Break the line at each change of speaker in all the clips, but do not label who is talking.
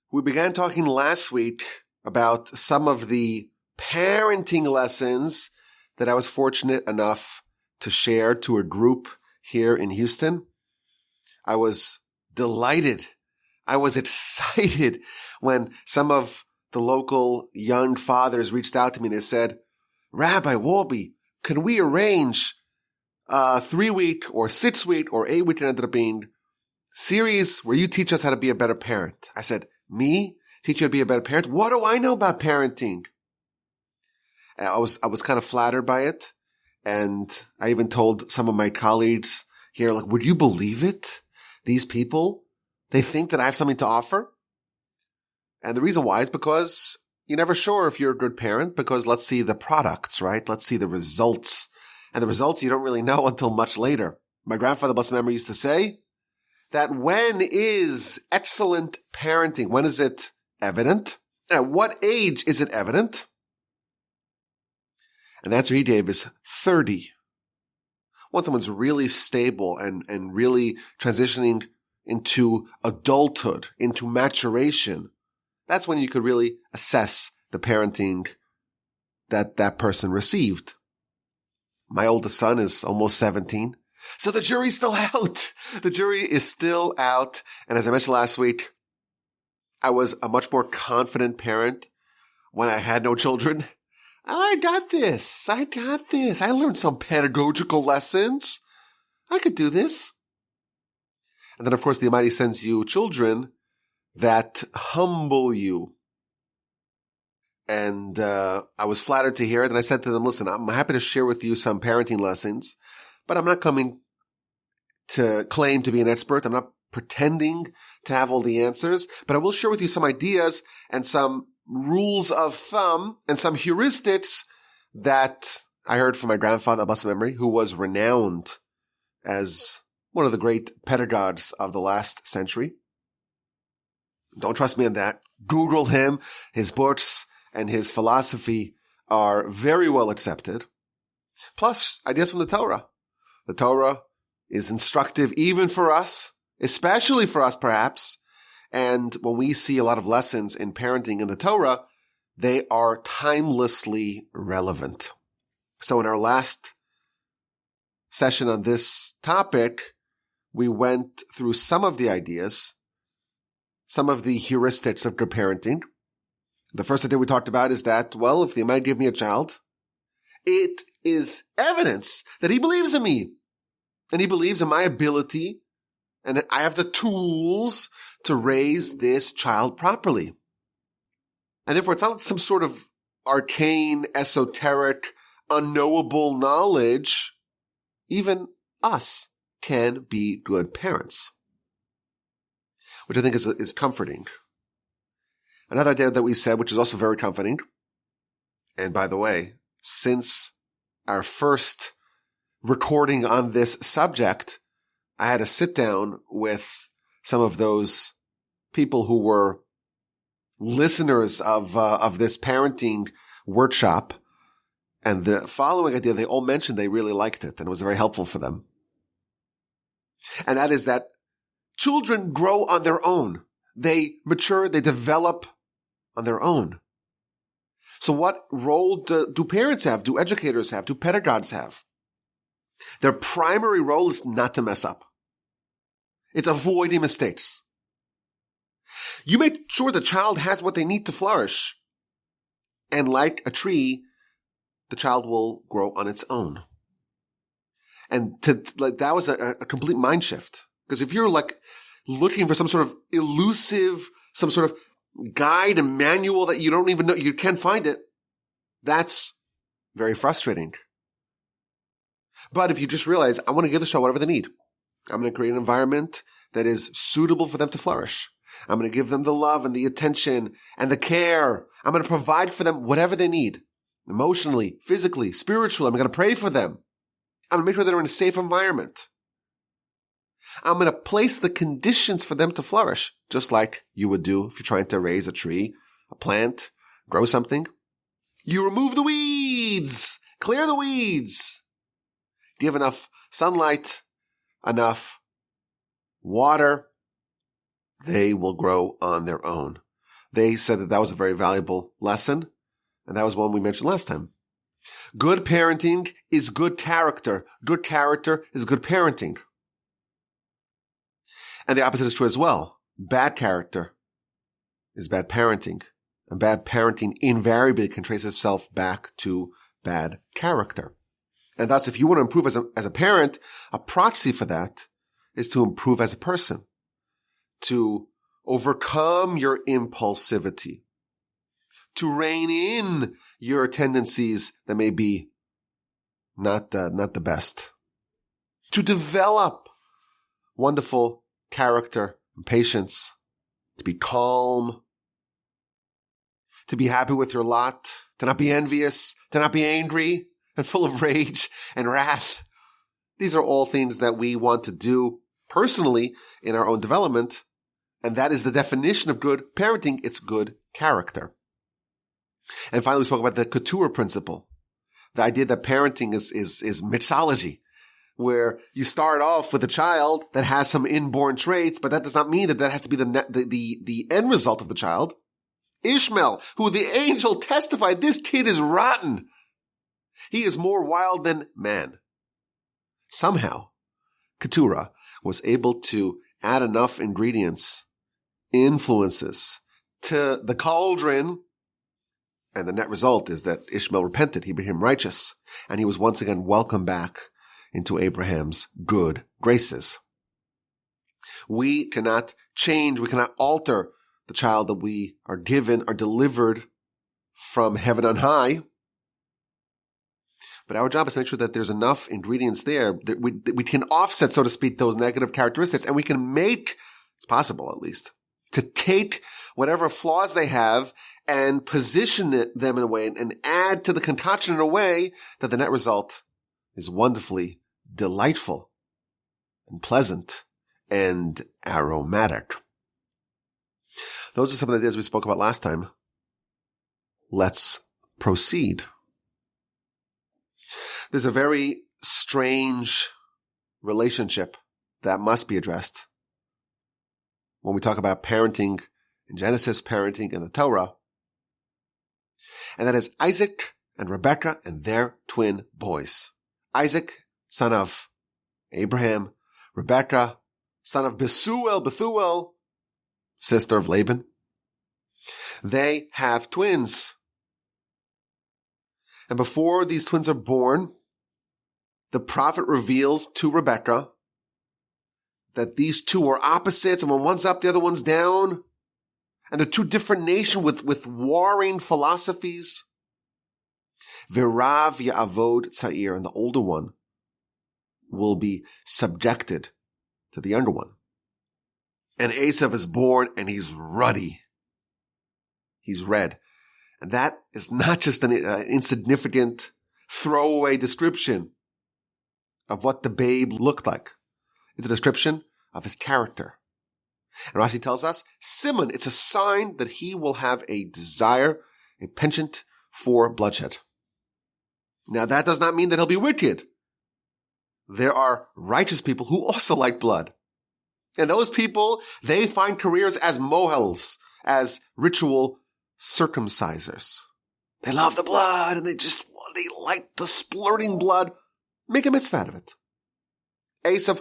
We began talking last week about some of the parenting lessons that I was fortunate enough to share to a group here in Houston. I was delighted. I was excited when some of the local young fathers reached out to me. They said, Rabbi Wolbe, can we arrange a 3-week or 6-week or 8-week, it ended up being, series where you teach us how to be a better parent? I said, me? Teach you to be a better parent? What do I know about parenting? And I was kind of flattered by it. And I even told some of my colleagues here, like, would you believe it? These people, they think that I have something to offer. And the reason why is because you're never sure if you're a good parent, because let's see the products, right? Let's see the results. And the results you don't really know until much later. My grandfather, blessed memory, used to say that when is excellent parenting? When is it evident? At what age is it evident? And the answer he gave is 30. When someone's really stable and really transitioning into adulthood, into maturation, that's when you could really assess the parenting that that person received. My oldest son is almost 17. So the jury's still out. The jury is still out. And as I mentioned last week, I was a much more confident parent when I had no children. I got this. I learned some pedagogical lessons. I could do this. And then, of course, the Almighty sends you children that humble you. And I was flattered to hear it. And I said to them, listen, I'm happy to share with you some parenting lessons, but I'm not coming to claim to be an expert. I'm not pretending to have all the answers, but I will share with you some ideas and some rules of thumb and some heuristics that I heard from my grandfather, blessed memory, who was renowned as one of the great pedagogues of the last century. Don't trust me on that. Google him. His books and his philosophy are very well accepted. Plus, ideas from the Torah. The Torah is instructive even for us, especially for us perhaps. And when we see a lot of lessons in parenting in the Torah, they are timelessly relevant. So in our last session on this topic, we went through some of the ideas, some of the heuristics of good parenting. The first idea we talked about is that, well, if the Almighty gave me a child, it is evidence that he believes in me. And he believes in my ability, and that I have the tools to raise this child properly. And therefore, it's not some sort of arcane, esoteric, unknowable knowledge. Even us can be good parents, which I think is comforting. Another idea that we said, which is also very comforting, and by the way, since our first recording on this subject, I had to sit down with some of those people who were listeners of this parenting workshop. And the following idea, they all mentioned they really liked it and it was very helpful for them. And that is that children grow on their own. They mature, they develop on their own. So what role do parents have? Do educators have? Do pedagogues have? Their primary role is not to mess up. It's avoiding mistakes. You make sure the child has what they need to flourish. And like a tree, the child will grow on its own. And that was a complete mind shift. Because if you're like looking for some sort of elusive, some sort of guide and manual that you don't even know, you can't find it, that's very frustrating. But if you just realize, I want to give the child whatever they need. I'm going to create an environment that is suitable for them to flourish. I'm going to give them the love and the attention and the care. I'm going to provide for them whatever they need. Emotionally, physically, spiritually. I'm going to pray for them. I'm going to make sure they're in a safe environment. I'm going to place the conditions for them to flourish, just like you would do if you're trying to raise a tree, a plant, grow something. You remove the weeds, clear the weeds. Give enough sunlight, enough water, they will grow on their own. They said that was a very valuable lesson, and that was one we mentioned last time. Good parenting is good character. Good character is good parenting. And the opposite is true as well. Bad character is bad parenting. And bad parenting invariably can trace itself back to bad character. And thus, if you want to improve as a parent, a proxy for that is to improve as a person, to overcome your impulsivity, to rein in your tendencies that may be not the best, to develop wonderful character and patience, to be calm, to be happy with your lot, to not be envious, to not be angry and full of rage and wrath. These are all things that we want to do personally in our own development, and that is the definition of good parenting. It's good character. And finally, we spoke about the couture principle, the idea that parenting is mixology, where you start off with a child that has some inborn traits, but that does not mean that has to be the end result of the child. Ishmael, who the angel testified, this kid is rotten. He is more wild than man. Somehow, Keturah was able to add enough ingredients, influences to the cauldron, and the net result is that Ishmael repented. He became righteous, and he was once again welcomed back into Abraham's good graces. We cannot change, we cannot alter the child that we are given, are delivered from heaven on high. But our job is to make sure that there's enough ingredients there that we can offset, so to speak, those negative characteristics, and we can make, it's possible at least, to take whatever flaws they have and position them in a way and add to the concoction in a way that the net result is wonderfully delightful and pleasant and aromatic. Those are some of the ideas we spoke about last time. Let's proceed. There's a very strange relationship that must be addressed when we talk about parenting in Genesis, parenting in the Torah. And that is Isaac and Rebekah and their twin boys. Isaac, son of Abraham. Rebekah, son of Bethuel, sister of Laban. They have twins. And before these twins are born, the prophet reveals to Rebekah that these two are opposites, and when one's up, the other one's down. And they're two different nations with warring philosophies. V'rav ya'avod tza'ir, and the older one will be subjected to the younger one. And Esau is born, and he's ruddy. He's red. And that is not just an insignificant throwaway description of what the babe looked like. It's a description of his character. And Rashi tells us, Simon, it's a sign that he will have a desire, a penchant for bloodshed. Now that does not mean that he'll be wicked. There are righteous people who also like blood. And those people, they find careers as mohels, as ritual circumcisers. They love the blood and they like the splurting blood. Make a mitzvah out of it. Esau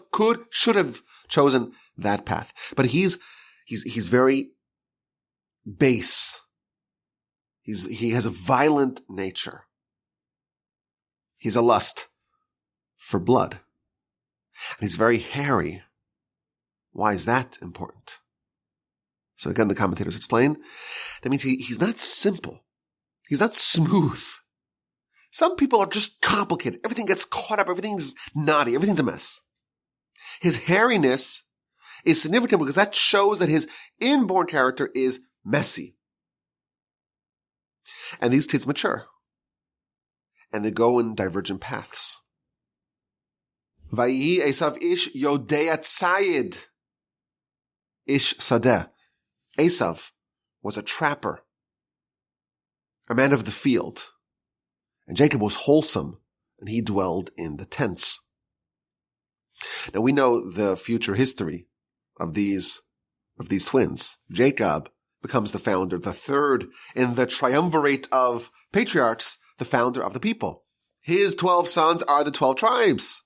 should have chosen that path. But he's very base. He has a violent nature. He's a lust for blood. And he's very hairy. Why is that important? So again, the commentators explain, that means he's not simple. He's not smooth. Some people are just complicated. Everything gets caught up. Everything's knotty. Everything's a mess. His hairiness is significant because that shows that his inborn character is messy. And these kids mature. And they go in divergent paths. Vayi Esav ish yodei tzayid. Ish sadeh. Esav was a trapper, a man of the field. And Jacob was wholesome, and he dwelled in the tents. Now we know the future history of these twins. Jacob becomes the founder. The third in the triumvirate of patriarchs, the founder of the people. His 12 sons are the 12 tribes.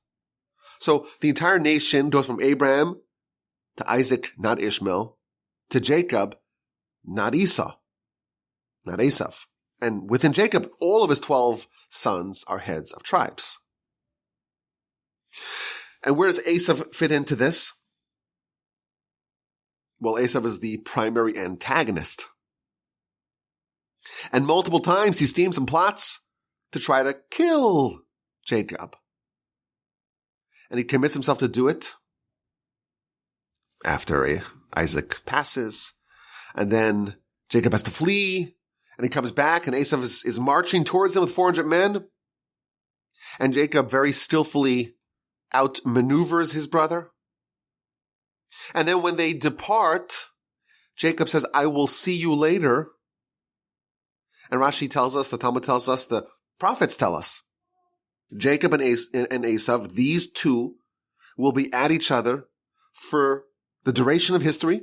So the entire nation goes from Abraham to Isaac, not Ishmael, to Jacob, not Esau, not Esau. And within Jacob, all of his 12 sons are heads of tribes. And where does Esau fit into this? Well, Esau is the primary antagonist. And multiple times he schemes and plots to try to kill Jacob. And he commits himself to do it after Isaac passes. And then Jacob has to flee. And he comes back and Esau is marching towards him with 400 men. And Jacob very skillfully outmaneuvers his brother. And then when they depart, Jacob says, I will see you later. And Rashi tells us, the Talmud tells us, the prophets tell us, Jacob and Esau, these two will be at each other for the duration of history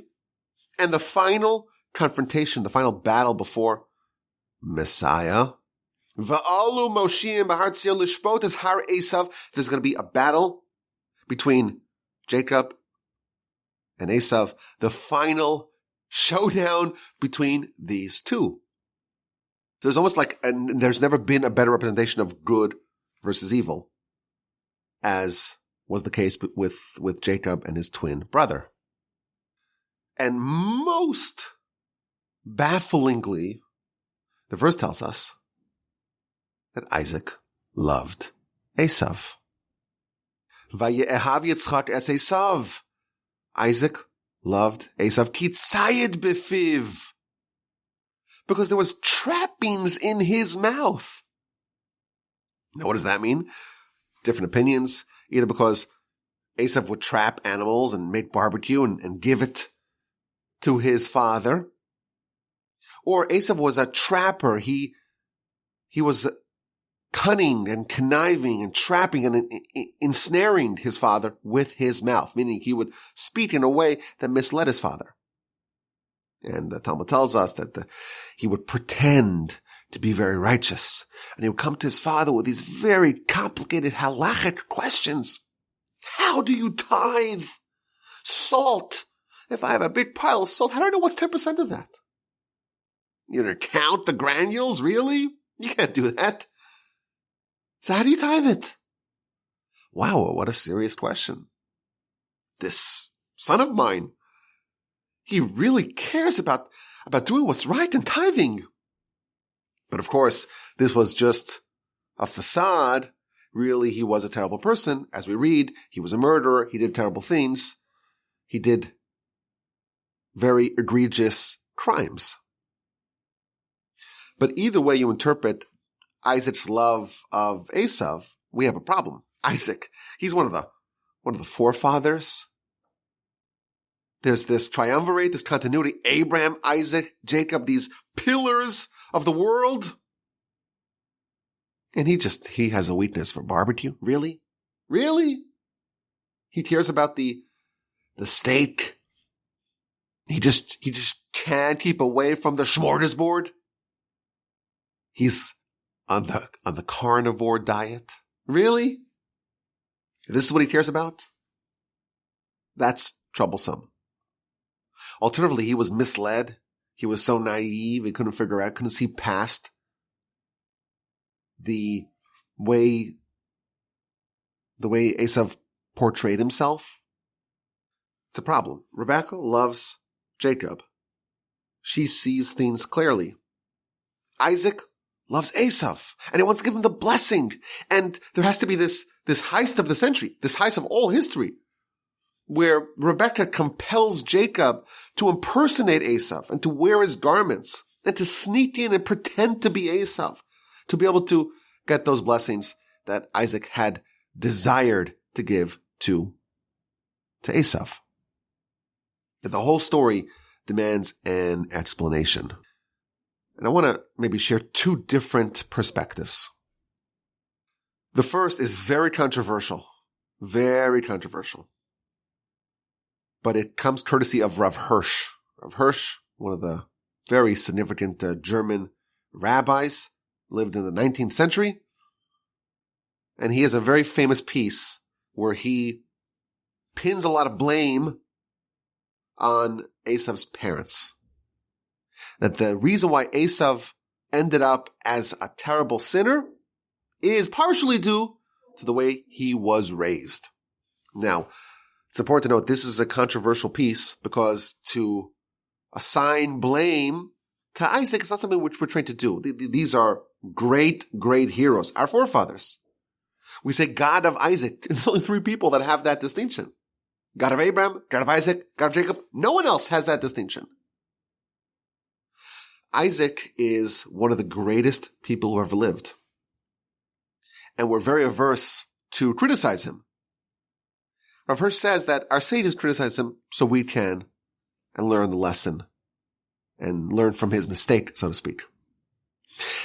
and the final confrontation, the final battle before Messiah. Va'alu Moshe and Bahar Tzion lishpot es har Esau. There's going to be a battle between Jacob and Esau, the final showdown between these two. There's almost like, and there's never been a better representation of good versus evil, as was the case with Jacob and his twin brother. And most bafflingly, the verse tells us that Isaac loved Esau. Vaye'ehav Yitzchak es Esau. Isaac loved Esau. Ki tzayid befiv. Because there was trappings in his mouth. Now, what does that mean? Different opinions. Either because Esau would trap animals and make barbecue and give it to his father, or Esau was a trapper. He was cunning and conniving and trapping and ensnaring his father with his mouth, meaning he would speak in a way that misled his father. And the Talmud tells us that he would pretend to be very righteous, and he would come to his father with these very complicated halachic questions. How do you tithe salt? If I have a big pile of salt, how do I know what's 10% of that? You're going to count the granules? Really? You can't do that. So how do you tithe it? Wow, what a serious question. This son of mine, he really cares about doing what's right and tithing. But of course, this was just a facade. Really, he was a terrible person. As we read, he was a murderer. He did terrible things. He did very egregious crimes. But either way you interpret Isaac's love of Esau, we have a problem. Isaac, he's one of the forefathers. There's this triumvirate, this continuity, Abraham, Isaac, Jacob, these pillars of the world. And he has a weakness for barbecue. Really? Really? He cares about the steak. He just can't keep away from the smorgasbord. He's on the carnivore diet. Really? This is what he cares about? That's troublesome. Alternatively, he was misled. He was so naive, he couldn't see past the way Esau portrayed himself. It's a problem. Rebecca loves Jacob. She sees things clearly. Isaac loves Esau, and he wants to give him the blessing. And there has to be this heist of the century, this heist of all history, where Rebecca compels Jacob to impersonate Esau and to wear his garments and to sneak in and pretend to be Esau, to be able to get those blessings that Isaac had desired to give to Esau. The whole story demands an explanation. And I want to maybe share two different perspectives. The first is very controversial. But it comes courtesy of Rav Hirsch. Rav Hirsch, one of the very significant German rabbis, lived in the 19th century. And he has a very famous piece where he pins a lot of blame on Esau's parents. That the reason why Esau ended up as a terrible sinner is partially due to the way he was raised. Now, it's important to note this is a controversial piece because to assign blame to Isaac is not something which we're trained to do. These are great, great heroes, our forefathers. We say God of Isaac. There's only three people that have that distinction. God of Abraham, God of Isaac, God of Jacob. No one else has that distinction. Isaac is one of the greatest people who ever lived. And we're very averse to criticize him. Rav Hirsch says that our sages criticize him so we can and learn the lesson and learn from his mistake, so to speak.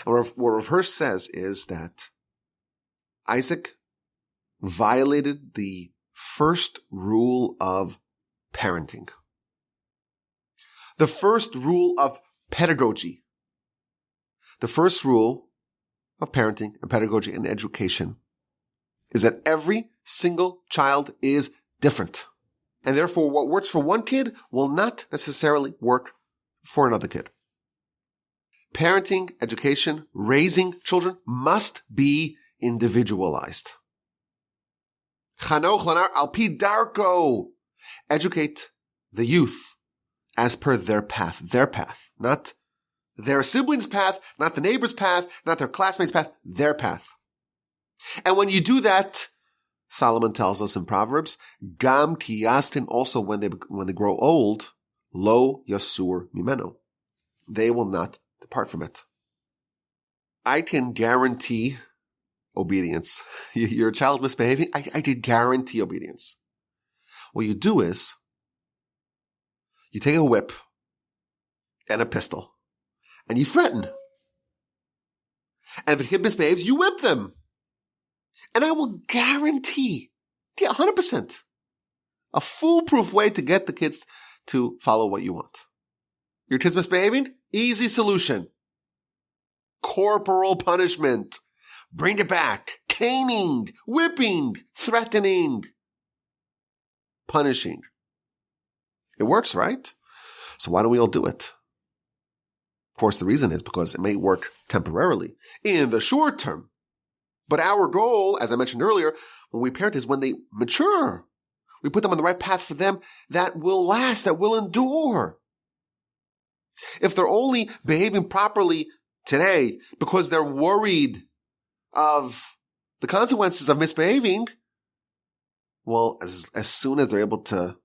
And what Rav Hirsch says is that Isaac violated the first rule of parenting. The first rule of pedagogy. The first rule of parenting and pedagogy and education is that every single child is different. And therefore what works for one kid will not necessarily work for another kid. Parenting, education, raising children must be individualized. Chanoch lanar al pi darko. Educate the youth as per their path, not their siblings' path, not the neighbor's path, not their classmates' path, their path. And when you do that, Solomon tells us in Proverbs, gam ki yastin, also when they grow old, lo yasur mimeno. They will not depart from it. I can guarantee obedience. Your child misbehaving, I can guarantee obedience. What you do is, you take a whip and a pistol, and you threaten. And if a kid misbehaves, you whip them. And I will guarantee, 100%, a foolproof way to get the kids to follow what you want. Your kid's misbehaving? Easy solution. Corporal punishment. Bring it back. Caning, whipping, threatening, punishing. It works, right? So why don't we all do it? Of course, the reason is because it may work temporarily in the short term. But our goal, as I mentioned earlier, when we parent is when they mature. We put them on the right path for them that will last, that will endure. If they're only behaving properly today because they're worried of the consequences of misbehaving, well, as soon as they're able to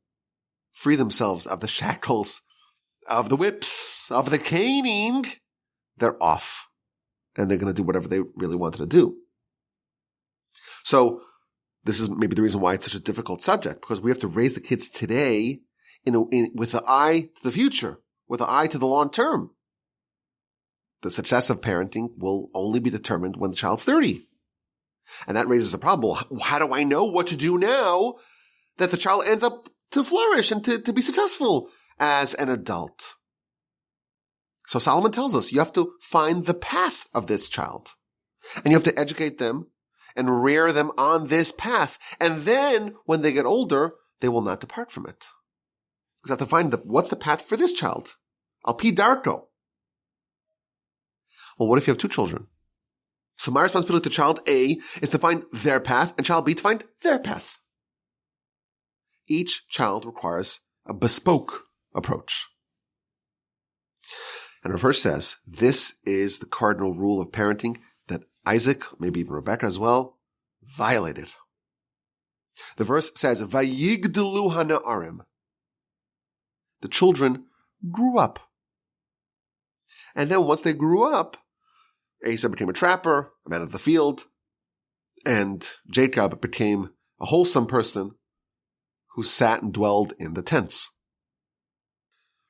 free themselves of the shackles, of the whips, of the caning, they're off. And they're going to do whatever they really wanted to do. So this is maybe the reason why it's such a difficult subject, because we have to raise the kids today with the eye to the future, with the eye to the long term. The success of parenting will only be determined when the child's 30. And that raises a problem. How do I know what to do now that the child ends up to flourish and to be successful as an adult? So Solomon tells us you have to find the path of this child. And you have to educate them and rear them on this path. And then when they get older, they will not depart from it. You have to find what's the path for this child. Al pi darko. Well, what if you have two children? So my responsibility to child A is to find their path and child B to find their path. Each child requires a bespoke approach. And Rav Hirsch says, this is the cardinal rule of parenting that Isaac, maybe even Rebecca as well, violated. The verse says, Vayigdelu hana'arim. The children grew up. And then once they grew up, Esau became a trapper, a man of the field, and Jacob became a wholesome person who sat and dwelled in the tents.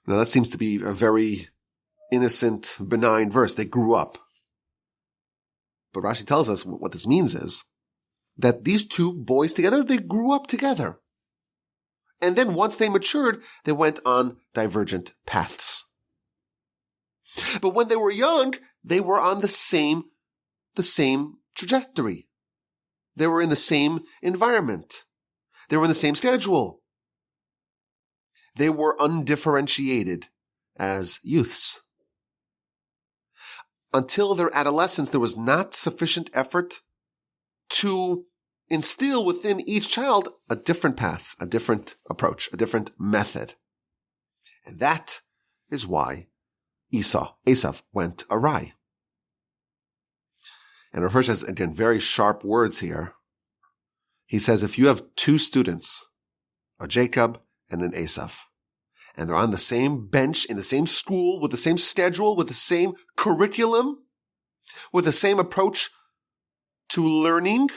Now that seems to be a very innocent, benign verse. They grew up. But Rashi tells us what this means is that these two boys together, they grew up together. And then once they matured, they went on divergent paths. But when they were young, they were on the same trajectory. They were in the same environment. They were in the same schedule. They were undifferentiated as youths. Until their adolescence, there was not sufficient effort to instill within each child a different path, a different approach, a different method. And that is why Esau went awry. And Rav Hirsch has, again, very sharp words here. He says, if you have two students, a Jacob and an Esau, and they're on the same bench, in the same school, with the same schedule, with the same curriculum, with the same approach to learning,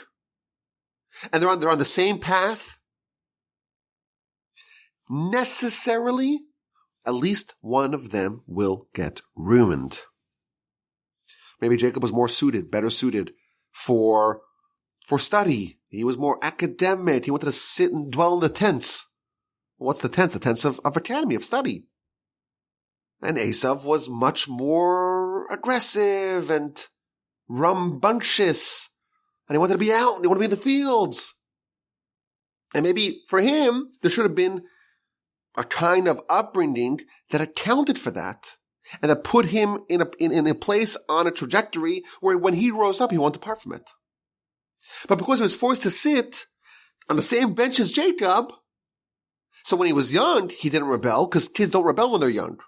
and they're on the same path, necessarily, at least one of them will get ruined. Maybe Jacob was better suited for study. He was more academic. He wanted to sit and dwell in the tents. What's the tents? The tents of academy, of study. And Esau was much more aggressive and rambunctious. And he wanted to be out, and he wanted to be in the fields. And maybe for him, there should have been a kind of upbringing that accounted for that, and that put him in a place on a trajectory where when he rose up, he wanted to depart from it. But because he was forced to sit on the same bench as Jacob, so when he was young, he didn't rebel, because kids don't rebel when they're young.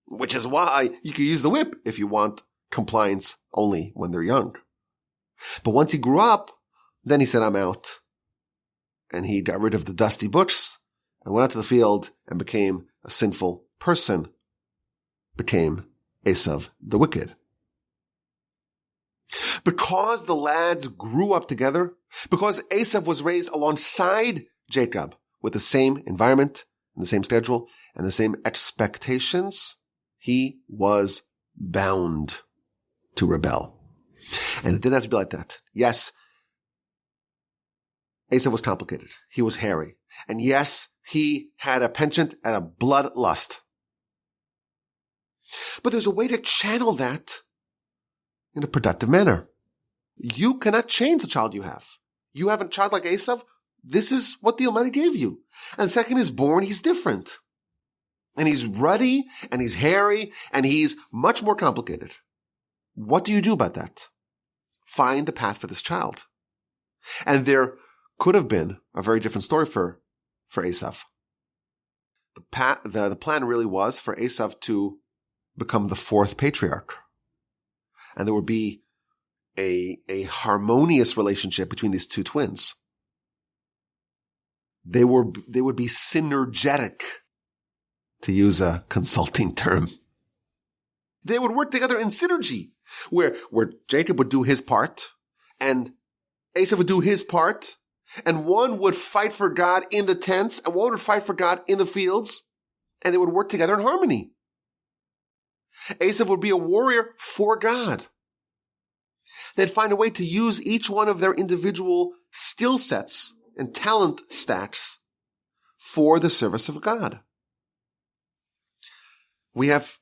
Which is why you can use the whip if you want compliance only when they're young. But once he grew up, then he said, I'm out. And he got rid of the dusty books and went out to the field and became a sinful person. Became Esau the wicked. Because the lads grew up together, because Esau was raised alongside Jacob with the same environment and the same schedule and the same expectations, he was bound to rebel. And it didn't have to be like that. Yes, Esau was complicated. He was hairy. And yes, he had a penchant and a bloodlust. But there's a way to channel that in a productive manner. You cannot change the child you have. You have a child like Esau. This is what the Almighty gave you. And the second is born, he's different. And he's ruddy, and he's hairy, and he's much more complicated. What do you do about that? Find the path for this child. And there could have been a very different story for Esau. The plan really was for Esau to become the fourth patriarch. And there would be a harmonious relationship between these two twins. They would be synergetic, to use a consulting term. They would work together in synergy, where Jacob would do his part, and Esau would do his part, and one would fight for God in the tents, and one would fight for God in the fields, and they would work together in harmony. Esau would be a warrior for God. They'd find a way to use each one of their individual skill sets and talent stacks for the service of God. We have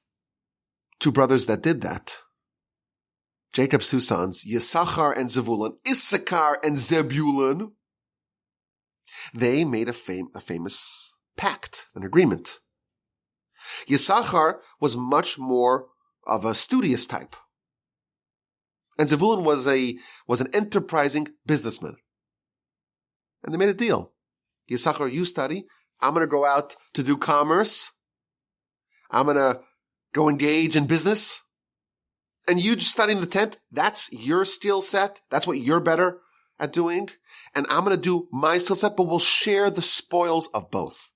two brothers that did that. Jacob's two sons, Yisachar and Zevulun, Issachar and Zebulun. They made a famous pact, an agreement. Yisachar was much more of a studious type. And Zevulun was an enterprising businessman. And they made a deal. Yisachar, you study. I'm going to go out to do commerce. I'm going to go engage in business. And you study in the tent. That's your skill set. That's what you're better at doing. And I'm going to do my skill set, but we'll share the spoils of both.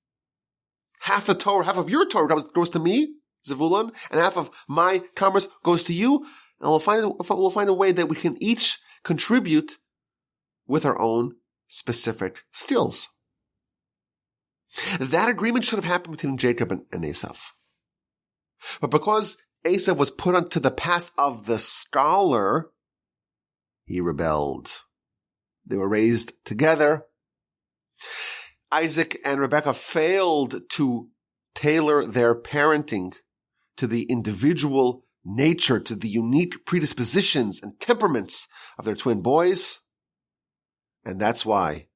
Half of your Torah goes to me, Zevulun, and half of my commerce goes to you. And we'll find a way that we can each contribute with our own specific skills. That agreement should have happened between Jacob and Esau. But because Esau was put onto the path of the scholar, he rebelled. They were raised together. Isaac and Rebekah failed to tailor their parenting to the individual nature, to the unique predispositions and temperaments of their twin boys. And that's why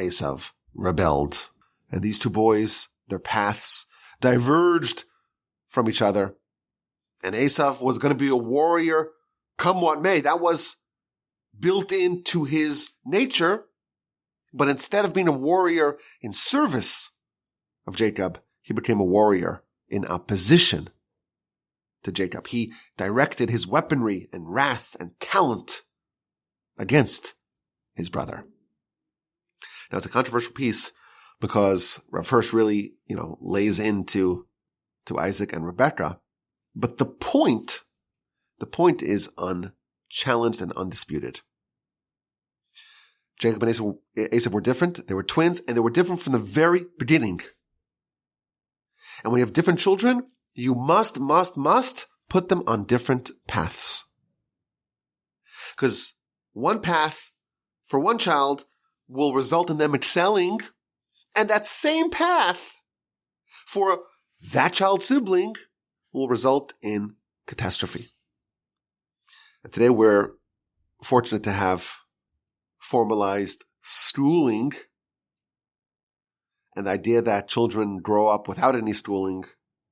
Esau rebelled. And these two boys, their paths diverged from each other. And Esau was going to be a warrior come what may. That was built into his nature. But instead of being a warrior in service of Jacob, he became a warrior in opposition to Jacob. He directed his weaponry and wrath and talent against his brother. Now, it's a controversial piece because Rav Hirsch really, lays into Isaac and Rebekah. But the point is unchallenged and undisputed. Jacob and Esau were different. They were twins, and they were different from the very beginning. And when you have different children, you must put them on different paths. Because one path for one child will result in them excelling, and that same path for that child's sibling will result in catastrophe. And today we're fortunate to have formalized schooling, and the idea that children grow up without any schooling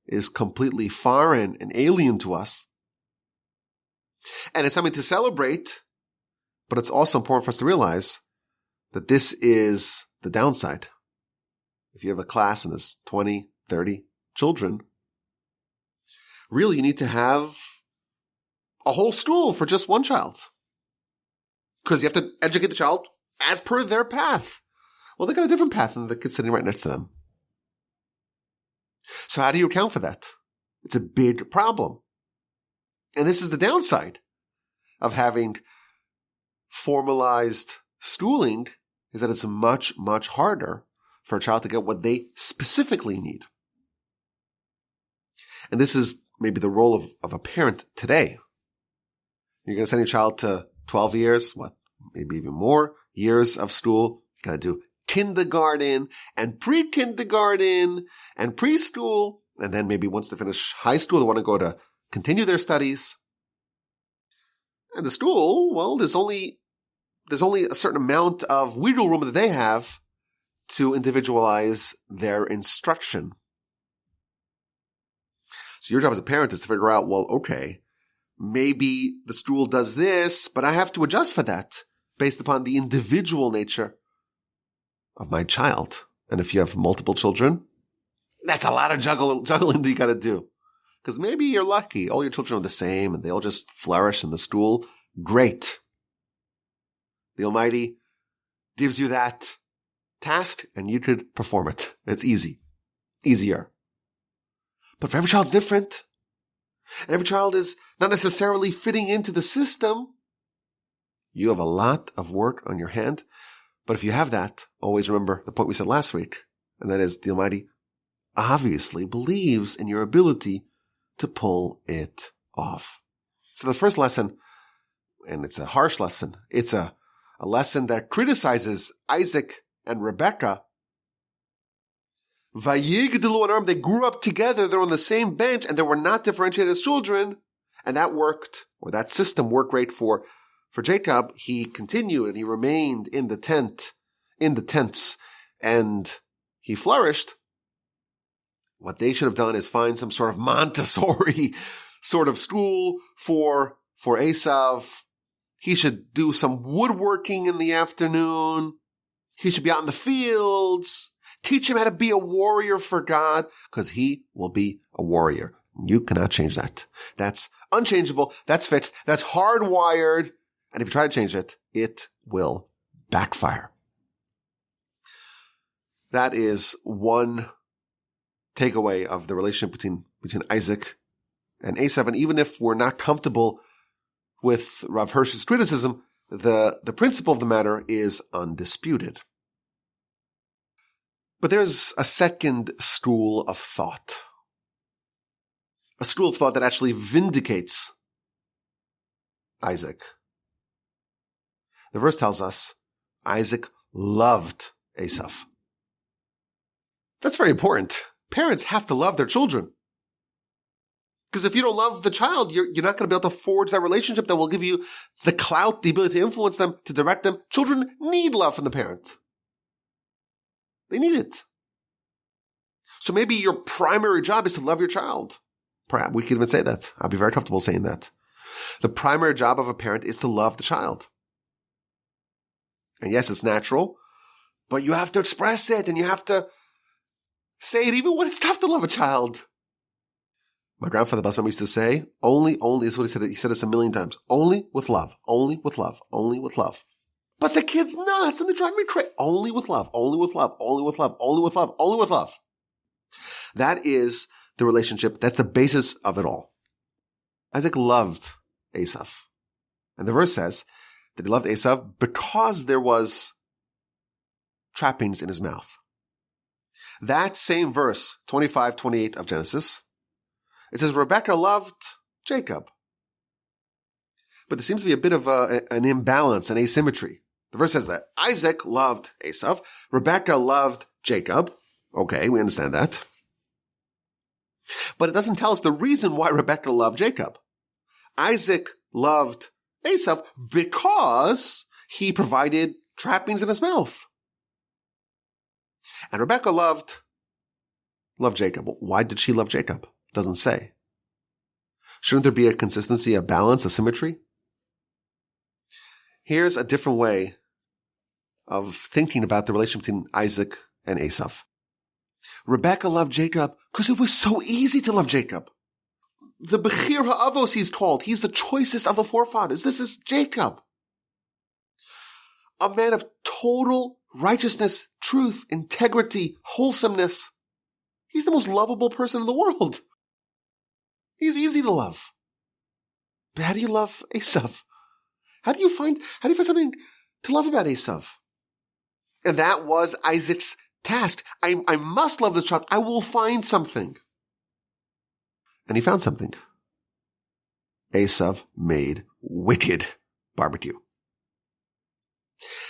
is completely foreign and alien to us. And it's something to celebrate, but it's also important for us to realize that this is the downside. If you have a class and there's 20, 30 children, really you need to have a whole school for just one child. Because you have to educate the child as per their path. Well, they got a different path than the kid sitting right next to them. So how do you account for that? It's a big problem. And this is the downside of having formalized schooling, is that it's much, much harder for a child to get what they specifically need. And this is maybe the role of a parent today. You're going to send your child to 12 years, maybe even more years of school. You got to do kindergarten and pre-kindergarten and preschool. And then maybe once they finish high school, they want to go to continue their studies. And the school, well, there's only a certain amount of wiggle room that they have to individualize their instruction. So your job as a parent is to figure out, well, okay, maybe the school does this, but I have to adjust for that based upon the individual nature of my child. And if you have multiple children, that's a lot of juggling that you got to do. Because maybe you're lucky. All your children are the same and they all just flourish in the school. Great. The Almighty gives you that task and you could perform it. It's easier. But for every child, it's different. And every child is not necessarily fitting into the system. You have a lot of work on your hand. But if you have that, always remember the point we said last week. And that is the Almighty obviously believes in your ability to pull it off. So the first lesson, and it's a harsh lesson, it's a lesson that criticizes Isaac and Rebekah. Vayigdalu anarm, they grew up together, they're on the same bench, and they were not differentiated as children. And that worked, or that system worked great for Jacob. He continued and he remained in the tents, and he flourished. What they should have done is find some sort of Montessori sort of school for Esau. He should do some woodworking in the afternoon. He should be out in the fields. Teach him how to be a warrior for God, because he will be a warrior. You cannot change that. That's unchangeable. That's fixed. That's hardwired. And if you try to change it, it will backfire. That is one takeaway of the relationship between Isaac and Esau. And even if we're not comfortable with Rav Hirsch's criticism, the principle of the matter is undisputed. But there's a second school of thought. A school of thought that actually vindicates Isaac. The verse tells us Isaac loved Esau. That's very important. Parents have to love their children. Because if you don't love the child, you're not going to be able to forge that relationship that will give you the clout, the ability to influence them, to direct them. Children need love from the parent. They need it. So maybe your primary job is to love your child. Perhaps we could even say that. I'll be very comfortable saying that. The primary job of a parent is to love the child. And yes, it's natural, but you have to express it and you have to say it even when it's tough to love a child. My grandfather Basman used to say, only, this is what he said. He said this a million times. Only with love, only with love, only with love. But the kid's nuts and they drive me crazy. Only with love, only with love, only with love, only with love, only with love. That is the relationship. That's the basis of it all. Isaac loved Esau. And the verse says that he loved Esau because there was trappings in his mouth. That same verse, 25-28 of Genesis, it says Rebekah loved Jacob. But there seems to be a bit of an imbalance, an asymmetry. The verse says that Isaac loved Esau, Rebekah loved Jacob. Okay, we understand that. But it doesn't tell us the reason why Rebekah loved Jacob. Isaac loved Esau because he provided trappings in his mouth. And Rebekah loved Jacob. Why did she love Jacob? Doesn't say. Shouldn't there be a consistency, a balance, a symmetry? Here's a different way of thinking about the relationship between Isaac and Esau. Rebekah loved Jacob because it was so easy to love Jacob. The Bechir Ha'avos he's called. He's the choicest of the forefathers. This is Jacob. A man of total righteousness, truth, integrity, wholesomeness. He's the most lovable person in the world. He's easy to love. But how do you love Esau? How do you find something to love about Esau? And that was Isaac's task. I must love the child. I will find something. And he found something. Esau made wicked barbecue.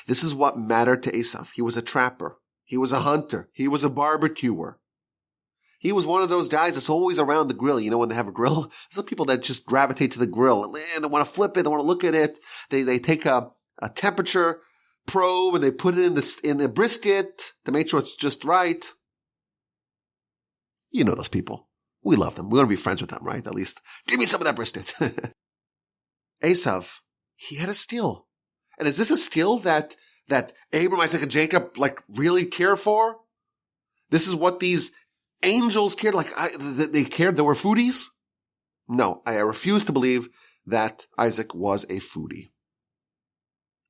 This is what mattered to Esau. He was a trapper. He was a hunter. He was a barbecuer. He was one of those guys that's always around the grill. You know, when they have a grill, there's some people that just gravitate to the grill and they want to flip it. They want to look at it. They take a temperature probe and they put it in the brisket to make sure it's just right. You know those people. We love them. We want to be friends with them, right? At least give me some of that brisket. Esau, he had a skill. And is this a skill that Abraham, Isaac, and Jacob really care for? This is what these angels cared, they cared, they were foodies? No, I refuse to believe that Isaac was a foodie.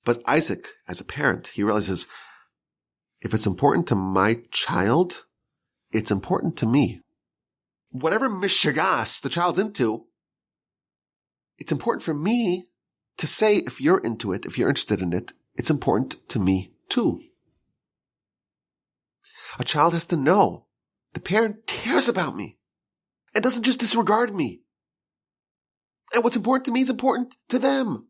But Isaac, as a parent, he realizes, if it's important to my child, it's important to me. Whatever mishigas the child's into, it's important for me to say, if you're into it, if you're interested in it, it's important to me too. A child has to know the parent cares about me and doesn't just disregard me. And what's important to me is important to them.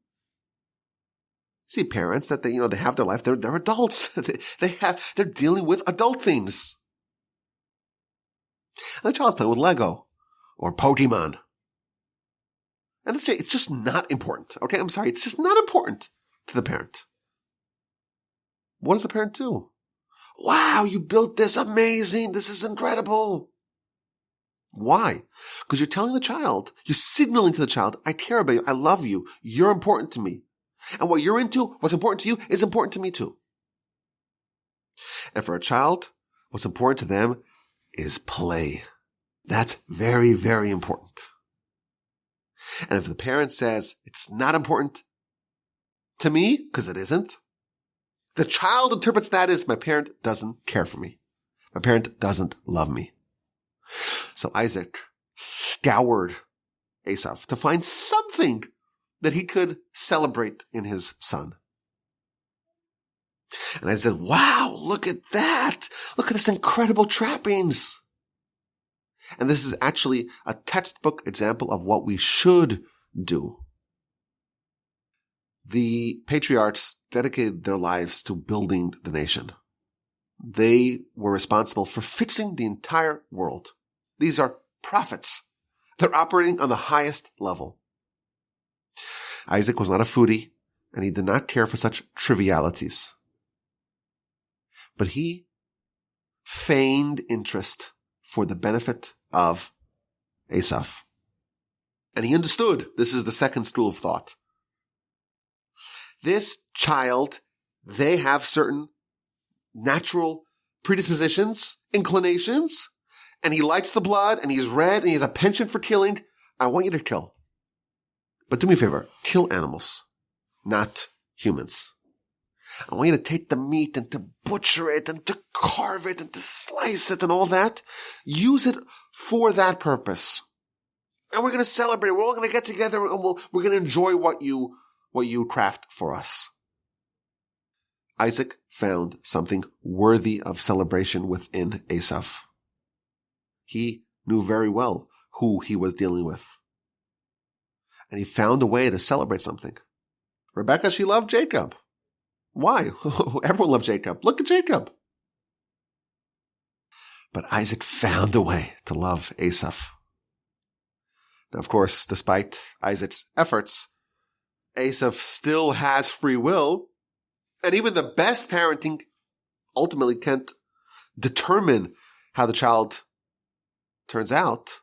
See parents that they have their life. They're adults. They're dealing with adult things. And the child's playing with Lego or Pokemon. And it's just not important. Okay, I'm sorry. It's just not important to the parent. What does the parent do? Wow, you built this. Amazing. This is incredible. Why? Because you're telling the child, you're signaling to the child, I care about you. I love you. You're important to me. And what you're into, what's important to you, is important to me too. And for a child, what's important to them is play. That's very, very important. And if the parent says, it's not important to me, because it isn't, the child interprets that as my parent doesn't care for me. My parent doesn't love me. So Isaac scoured Esau to find something that he could celebrate in his son. And I said, wow, look at that. Look at this incredible trappings. And this is actually a textbook example of what we should do. The patriarchs dedicated their lives to building the nation. They were responsible for fixing the entire world. These are prophets. They're operating on the highest level. Isaac was not a foodie, and he did not care for such trivialities. But he feigned interest for the benefit of Esau. And he understood, this is the second school of thought. This child, they have certain natural predispositions, inclinations, and he likes the blood, and he's red, and he has a penchant for killing. I want you to kill. But do me a favor, kill animals, not humans. I want you to take the meat and to butcher it and to carve it and to slice it and all that. Use it for that purpose. And we're going to celebrate. We're all going to get together and we're going to enjoy what you craft for us. Isaac found something worthy of celebration within Esau. He knew very well who he was dealing with. And he found a way to celebrate something. Rebekah, she loved Jacob. Why? Everyone loved Jacob. Look at Jacob. But Isaac found a way to love Esau. Now, of course, despite Isaac's efforts, Esau still has free will. And even the best parenting ultimately can't determine how the child turns out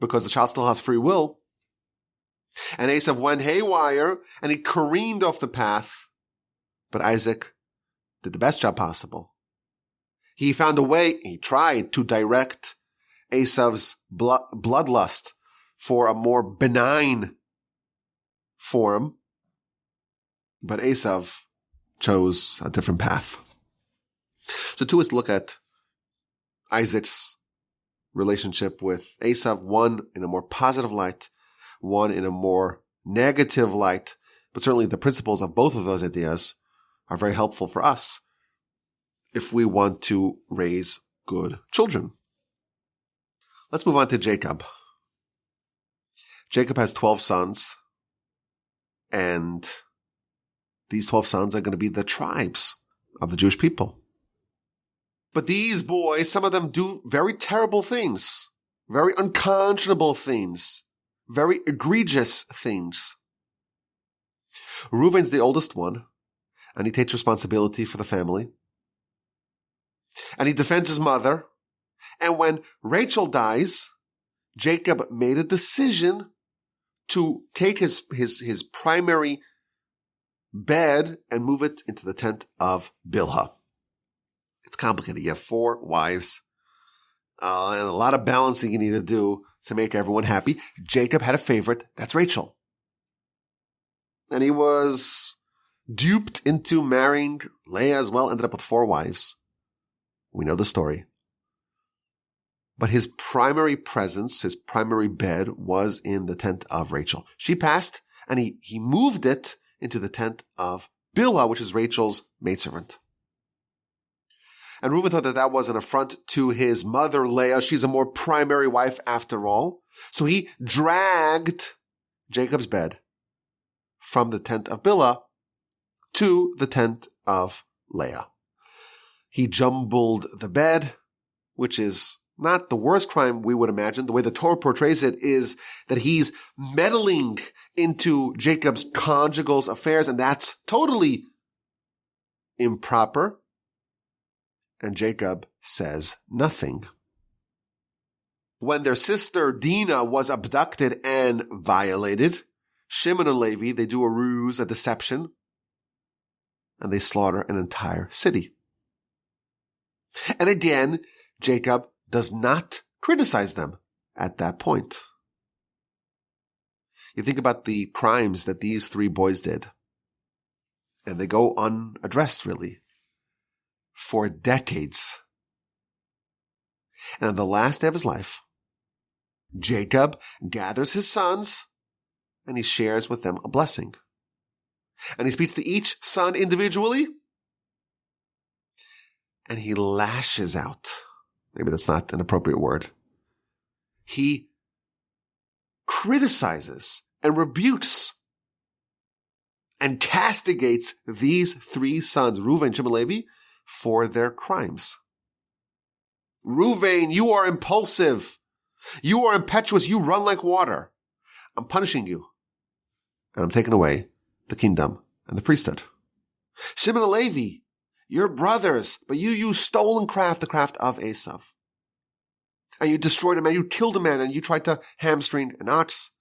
because the child still has free will. And Esau went haywire and he careened off the path. But Isaac did the best job possible. He found a way, he tried to direct Esau's bloodlust for a more benign form. But Esau chose a different path. So two is to look at Isaac's relationship with Esau, one in a more positive light, one in a more negative light. But certainly the principles of both of those ideas are very helpful for us if we want to raise good children. Let's move on to Jacob. Jacob has 12 sons, and these 12 sons are going to be the tribes of the Jewish people. But these boys, some of them do very terrible things, very unconscionable things, very egregious things. Reuben's the oldest one, and he takes responsibility for the family. And he defends his mother. And when Rachel dies, Jacob made a decision to take his primary bed and move it into the tent of Bilhah. It's complicated. You have 4 wives, and a lot of balancing you need to do to make everyone happy. Jacob had a favorite. That's Rachel. And he was duped into marrying Leah as well, ended up with 4 wives. We know the story. But his primary presence, his primary bed was in the tent of Rachel. She passed, and he moved it into the tent of Bilhah, which is Rachel's maidservant. And Reuben thought that was an affront to his mother, Leah. She's a more primary wife after all. So he dragged Jacob's bed from the tent of Bilhah to the tent of Leah. He jumbled the bed, which is not the worst crime we would imagine. The way the Torah portrays it is that he's meddling into Jacob's conjugal affairs, and that's totally improper. And Jacob says nothing. When their sister Dinah was abducted and violated, Shimon and Levi, they do a ruse, a deception, and they slaughter an entire city. And again, Jacob does not criticize them at that point. You think about the crimes that these 3 boys did, and they go unaddressed, really, for decades. And on the last day of his life, Jacob gathers his sons, and he shares with them a blessing. And he speaks to each son individually, and he lashes out. Maybe that's not an appropriate word. He criticizes and rebukes and castigates these 3 sons, Reuben, Shimon, Levi, for their crimes. Reuben, you are impulsive. You are impetuous. You run like water. I'm punishing you. And I'm taking away the kingdom and the priesthood. Shimon and Levi, you're brothers, but you use stolen craft, the craft of Esau. And you destroyed a man, you killed a man, and you tried to hamstring an ox.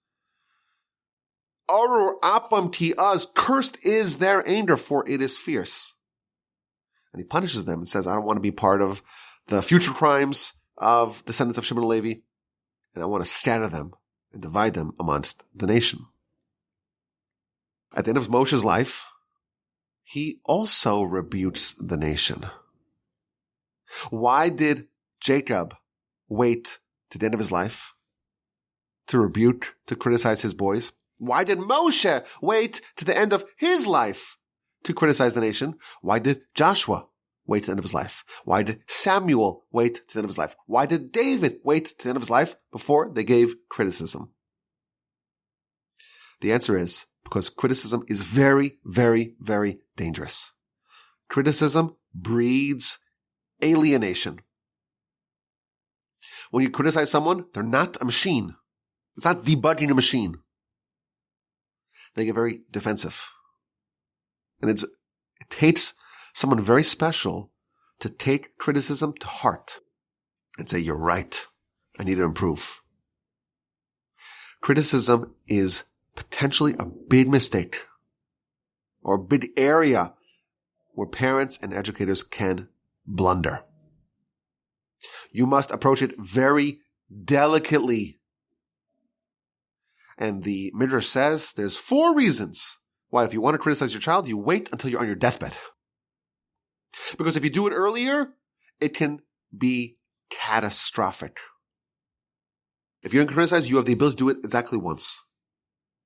Arur apam ki az, cursed is their anger, for it is fierce. And he punishes them and says, I don't want to be part of the future crimes of descendants of Shimon and Levi, and I want to scatter them and divide them amongst the nation. At the end of Moshe's life, he also rebukes the nation. Why did Jacob wait to the end of his life to rebuke, to criticize his boys? Why did Moshe wait to the end of his life to criticize the nation? Why did Joshua wait to the end of his life? Why did Samuel wait to the end of his life? Why did David wait to the end of his life before they gave criticism? The answer is because criticism is very, very, very dangerous. Criticism breeds alienation. When you criticize someone, they're not a machine. It's not debugging a machine. They get very defensive. And it takes someone very special to take criticism to heart and say, you're right. I need to improve. Criticism is potentially a big mistake or a big area where parents and educators can blunder. You must approach it very delicately. And the Midrash says there's 4 reasons why if you want to criticize your child, you wait until you're on your deathbed. Because if you do it earlier, it can be catastrophic. If you don't criticize, you have the ability to do it exactly once.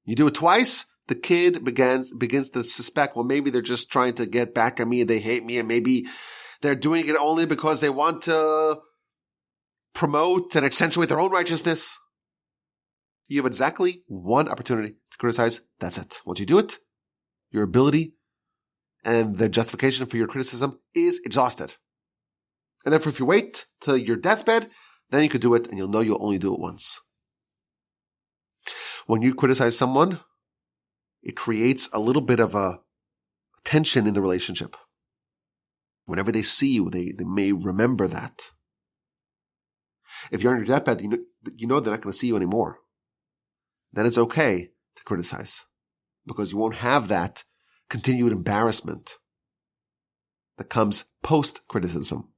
You do it twice, the kid begins to suspect, well, maybe they're just trying to get back at me and they hate me, and maybe they're doing it only because they want to promote and accentuate their own righteousness. You have exactly one opportunity to criticize. That's it. Once you do it, your ability and the justification for your criticism is exhausted. And therefore, if you wait till your deathbed, then you could do it and you'll know you'll only do it once. When you criticize someone, it creates a little bit of a tension in the relationship. Whenever they see you, they may remember that. If you're on your deathbed, you know they're not going to see you anymore. Then it's okay to criticize because you won't have that continued embarrassment that comes post-criticism.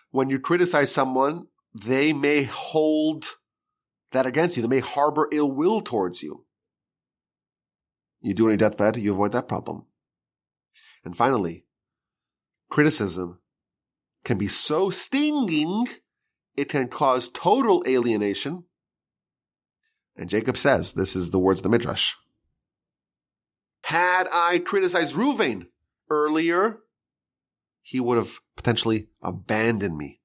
When you criticize someone, they may hold that against you. They may harbor ill will towards you. You do it on your deathbed, you avoid that problem. And finally, criticism can be so stinging, it can cause total alienation. And Jacob says, this is the words of the Midrash. Had I criticized Reuven earlier, he would have potentially abandoned me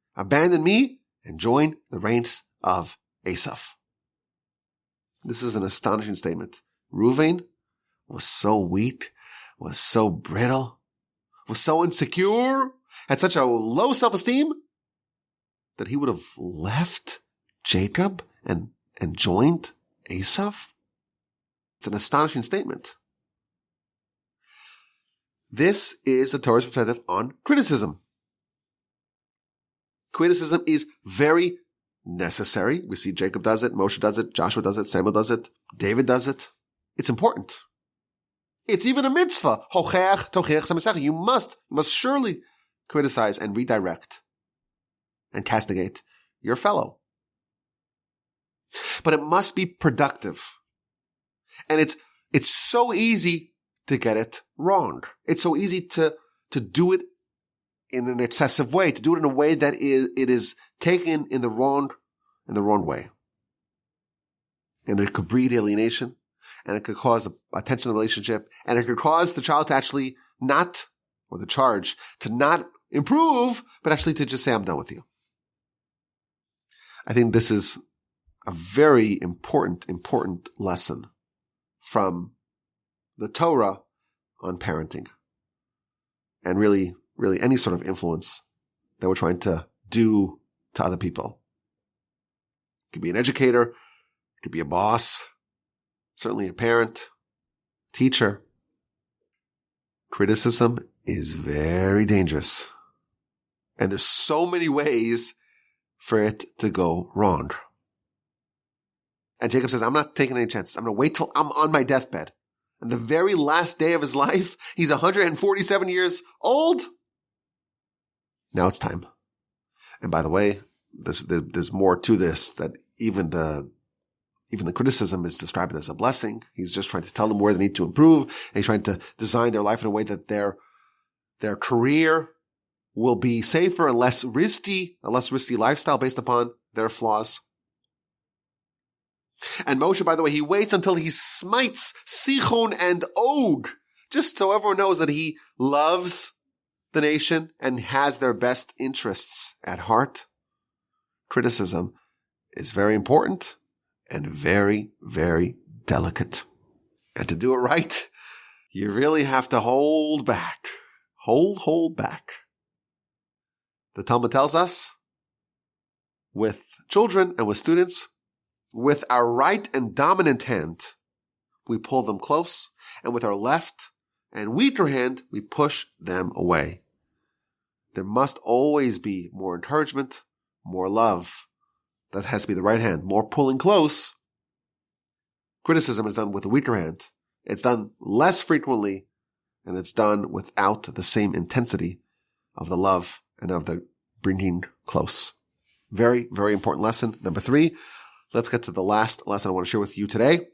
and joined the ranks of Esau. This is an astonishing statement. Reuven was so weak, was so brittle, was so insecure, had such a low self-esteem that he would have left Jacob and joined Esau. It's an astonishing statement. This is the Torah's perspective on criticism. Criticism is very necessary. We see Jacob does it, Moshe does it, Joshua does it, Samuel does it, David does it. It's important. It's even a mitzvah. Hochech, tochech, samesach. You must surely criticize and redirect and castigate your fellow. But it must be productive. And it's so easy to get it wrong. It's so easy to do it in an excessive way, to do it in a way that it is taken in the wrong way. And it could breed alienation, and it could cause a tension in the relationship, and it could cause the child to actually not, or the charge, to not improve, but actually to just say, I'm done with you. I think this is a very important lesson from the Torah on parenting and really any sort of influence that we're trying to do to other people. could be an educator, it could be a boss, certainly a parent, teacher. Criticism is very dangerous. And there's so many ways for it to go wrong. And Jacob says, I'm not taking any chances. I'm going to wait till I'm on my deathbed. And the very last day of his life, he's 147 years old. Now it's time. And by the way, there's more to this, that even the criticism is described as a blessing. He's just trying to tell them where they need to improve. And he's trying to design their life in a way that their career will be safer and less risky, a less risky lifestyle based upon their flaws. And Moshe, by the way, he waits until he smites Sichon and Og, just so everyone knows that he loves the nation and has their best interests at heart. Criticism is very important and very, very delicate. And to do it right, you really have to hold back. Hold back. The Talmud tells us, with children and with students, with our right and dominant hand, we pull them close, and with our left and weaker hand, we push them away. There must always be more encouragement, more love. That has to be the right hand. More pulling close. Criticism is done with the weaker hand. It's done less frequently, and it's done without the same intensity of the love and of the bringing close. Very, very important lesson. Number 3. Let's get to the last lesson I want to share with you today.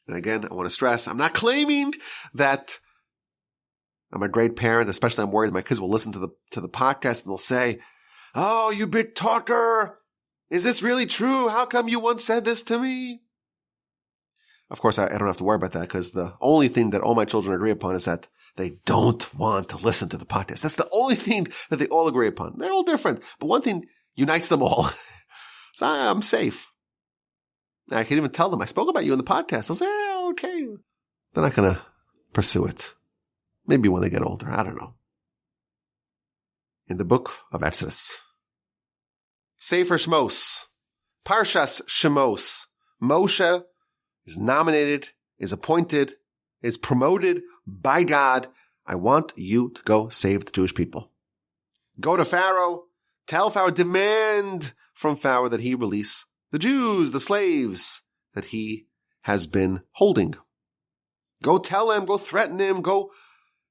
And again, I want to stress, I'm not claiming that I'm a great parent, especially I'm worried that my kids will listen to the podcast and they'll say, "Oh, you big talker. Is this really true? How come you once said this to me?" Of course, I don't have to worry about that, because the only thing that all my children agree upon is that they don't want to listen to the podcast. That's the only thing that they all agree upon. They're all different, but one thing unites them all. So I'm safe. I can even tell them, I spoke about you in the podcast. They'll say, okay. They're not going to pursue it. Maybe when they get older. I don't know. In the book of Exodus, Sefer Shmos, Parshas Shemos, Moshe is nominated, is appointed, is promoted by God. I want you to go save the Jewish people. Go to Pharaoh, tell Pharaoh, demand from Pharaoh that he release the Jews, the slaves that he has been holding. Go tell him, go threaten him, go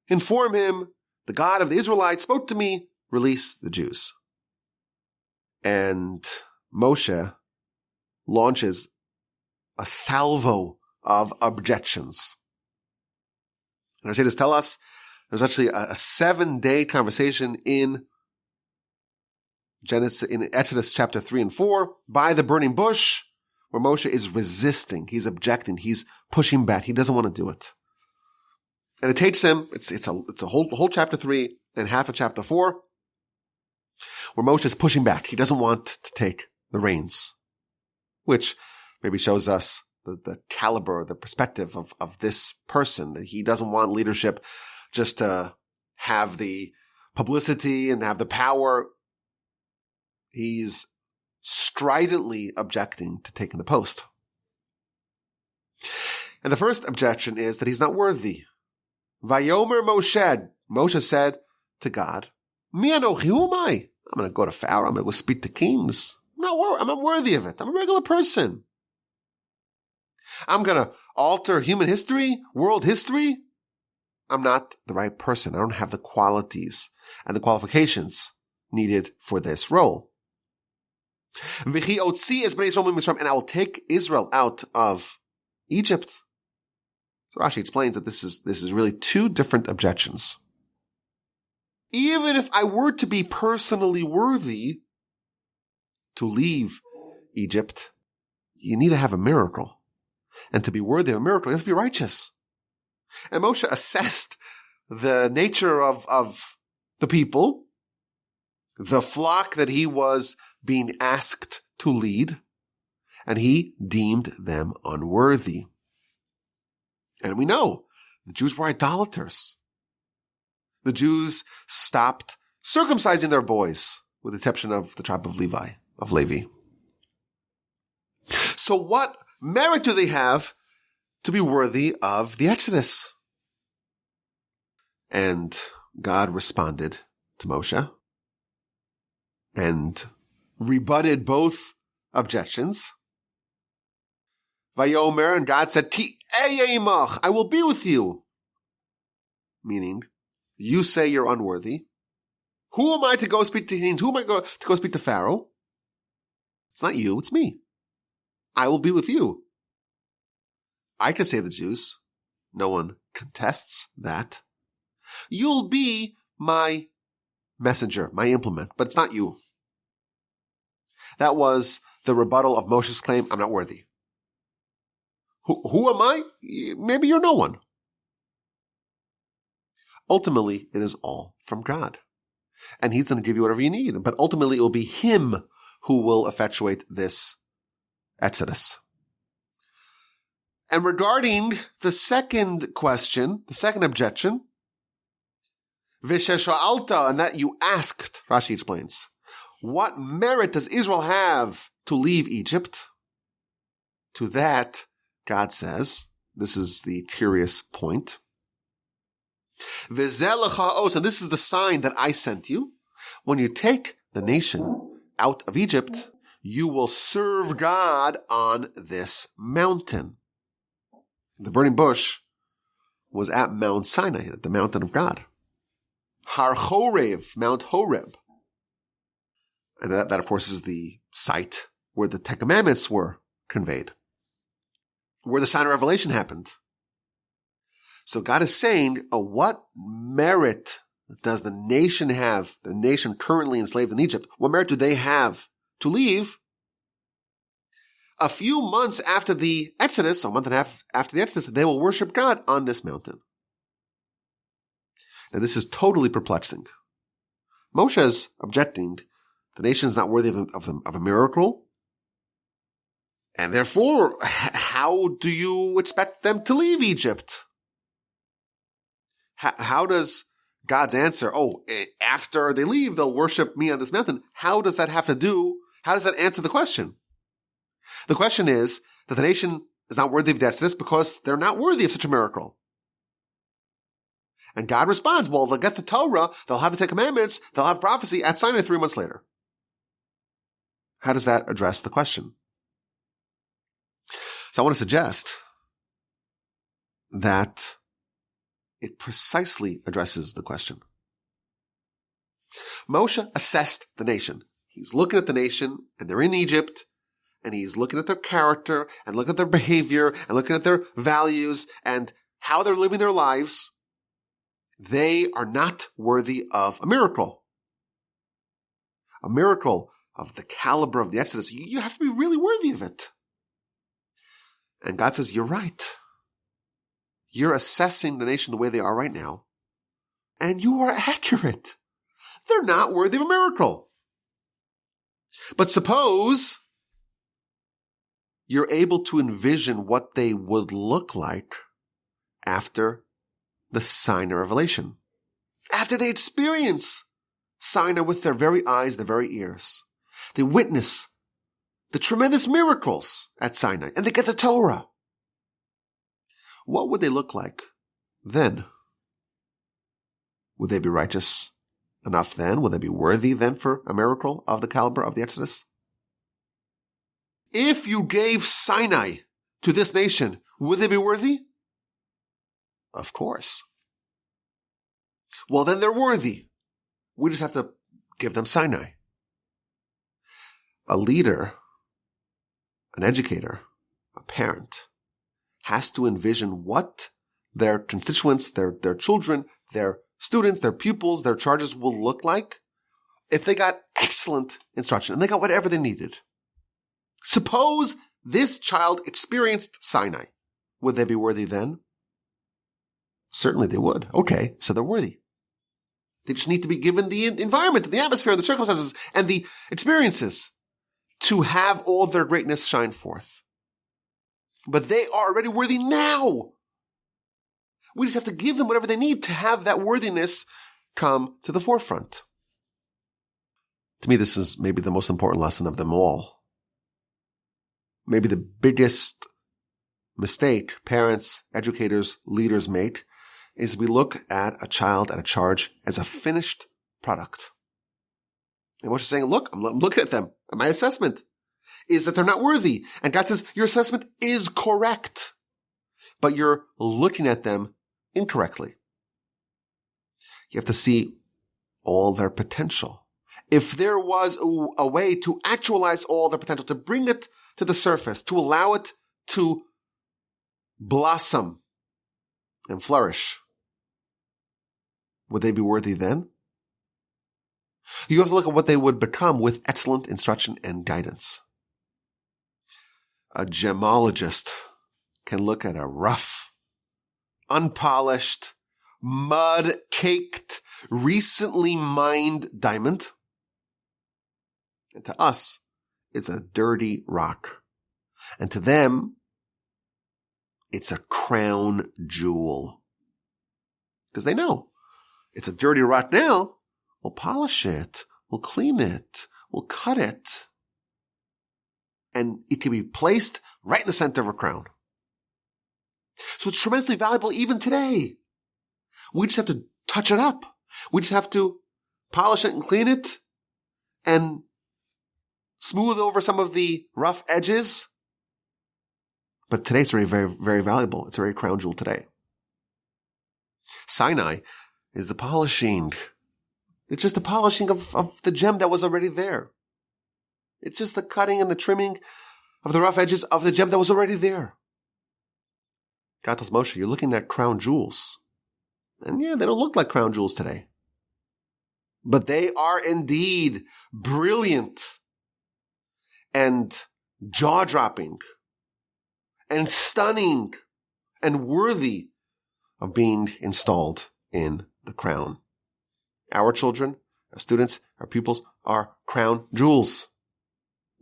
inform him, the God of the Israelites spoke to me, release the Jews. And Moshe launches a salvo of objections. And Rashidas tell us there's actually a 7-day conversation in Exodus chapter 3 and 4 by the burning bush, where Moshe is resisting, he's objecting, he's pushing back, he doesn't want to do it. And it takes him, it's a whole chapter 3 and half of chapter 4, where Moshe is pushing back. He doesn't want to take the reins, which maybe shows us the caliber, the perspective of this person. He doesn't want leadership just to have the publicity and have the power. He's stridently objecting to taking the post. And the first objection is that he's not worthy. Vayomer Moshe, Moshe said to God, Mi anochi, who am I? I'm going to go to Pharaoh. I'm going to go speak to kings. I'm not worthy of it. I'm a regular person. I'm going to alter human history, world history. I'm not the right person. I don't have the qualities and the qualifications needed for this role. And I will take Israel out of Egypt. So Rashi explains that this is really 2 different objections. Even if I were to be personally worthy to leave Egypt, you need to have a miracle. And to be worthy of a miracle, you have to be righteous. And Moshe assessed the nature of the people, the flock that he was being asked to lead, and he deemed them unworthy. And we know the Jews were idolaters. The Jews stopped circumcising their boys, with the exception of the tribe of Levi. So what merit do they have to be worthy of the Exodus? And God responded to Moshe and rebutted both objections. Vayomer, and God said, Ki eye imach, I will be with you. Meaning, you say you're unworthy. Who am I to go speak to kings? Who am I to go speak to Pharaoh? It's not you, it's me. I will be with you. I can save the Jews. No one contests that. You'll be my messenger, my implement, but it's not you. That was the rebuttal of Moshe's claim, I'm not worthy. Who am I? Maybe you're no one. Ultimately, it is all from God. And he's going to give you whatever you need. But ultimately, it will be him who will effectuate this Exodus. And regarding the second question, the second objection, Vishesha'alta, and that you asked, Rashi explains, what merit does Israel have to leave Egypt? To that, God says, this is the curious point, V'zelacha'os, and this is the sign that I sent you. When you take the nation out of Egypt, you will serve God on this mountain. The burning bush was at Mount Sinai, at the mountain of God. Har Chorev, Mount Horeb. And that, of course, is the site where the Ten Commandments were conveyed, where the sign of revelation happened. So God is saying, what merit does the nation have, the nation currently enslaved in Egypt, what merit do they have to leave? A few months after the Exodus, a month and a half after the Exodus, they will worship God on this mountain. Now this is totally perplexing. Moshe is objecting, the nation is not worthy of a miracle, and therefore, how do you expect them to leave Egypt? How does God's answer, after they leave, they'll worship me on this mountain, how does that answer the question? The question is that the nation is not worthy of the Exodus because they're not worthy of such a miracle. And God responds, well, they'll get the Torah, they'll have the Ten Commandments, they'll have prophecy at Sinai 3 months later. How does that address the question? So I want to suggest that it precisely addresses the question. Moshe assessed the nation. He's looking at the nation, and they're in Egypt, and he's looking at their character, and looking at their behavior, and looking at their values, and how they're living their lives. They are not worthy of a miracle. A miracle of the caliber of the Exodus. You have to be really worthy of it. And God says, you're right. You're assessing the nation the way they are right now, and you are accurate. They're not worthy of a miracle. But suppose you're able to envision what they would look like after the Sinai revelation. After they experience Sinai with their very eyes, their very ears. They witness the tremendous miracles at Sinai, and they get the Torah. What would they look like then? Would they be righteous enough then? Would they be worthy then for a miracle of the caliber of the Exodus? If you gave Sinai to this nation, would they be worthy? Of course. Well, then they're worthy. We just have to give them Sinai. A leader, an educator, a parent, has to envision what their constituents, their children, their students, their pupils, their charges will look like if they got excellent instruction and they got whatever they needed. Suppose this child experienced Sinai. Would they be worthy then? Certainly they would. Okay, so they're worthy. They just need to be given the environment, the atmosphere, the circumstances, and the experiences to have all their greatness shine forth. But they are already worthy now. We just have to give them whatever they need to have that worthiness come to the forefront. To me, this is maybe the most important lesson of them all. maybe the biggest mistake parents, educators, leaders make is we look at a child and a charge as a finished product. And Moshe is saying, look, I'm looking at them. And my assessment is that they're not worthy. And God says, your assessment is correct, but you're looking at them incorrectly. You have to see all their potential. If there was a way to actualize all their potential, to bring it to the surface, to allow it to blossom and flourish, would they be worthy then? You have to look at what they would become with excellent instruction and guidance. A gemologist can look at a rough, unpolished, mud-caked, recently mined diamond. And to us, it's a dirty rock. And to them, it's a crown jewel. Because they know it's a dirty rock now. We'll polish it. We'll clean it. We'll cut it. And it can be placed right in the center of a crown. So it's tremendously valuable even today. We just have to touch it up. We just have to polish it and clean it and smooth over some of the rough edges. But today it's very, very, very valuable. It's a very crown jewel today. Sinai is the polishing. It's just the polishing of the gem that was already there. It's just the cutting and the trimming of the rough edges of the gem that was already there. God tells Moshe, you're looking at crown jewels. And yeah, they don't look like crown jewels today. But they are indeed brilliant and jaw-dropping and stunning and worthy of being installed in the crown. Our children, our students, our pupils are crown jewels.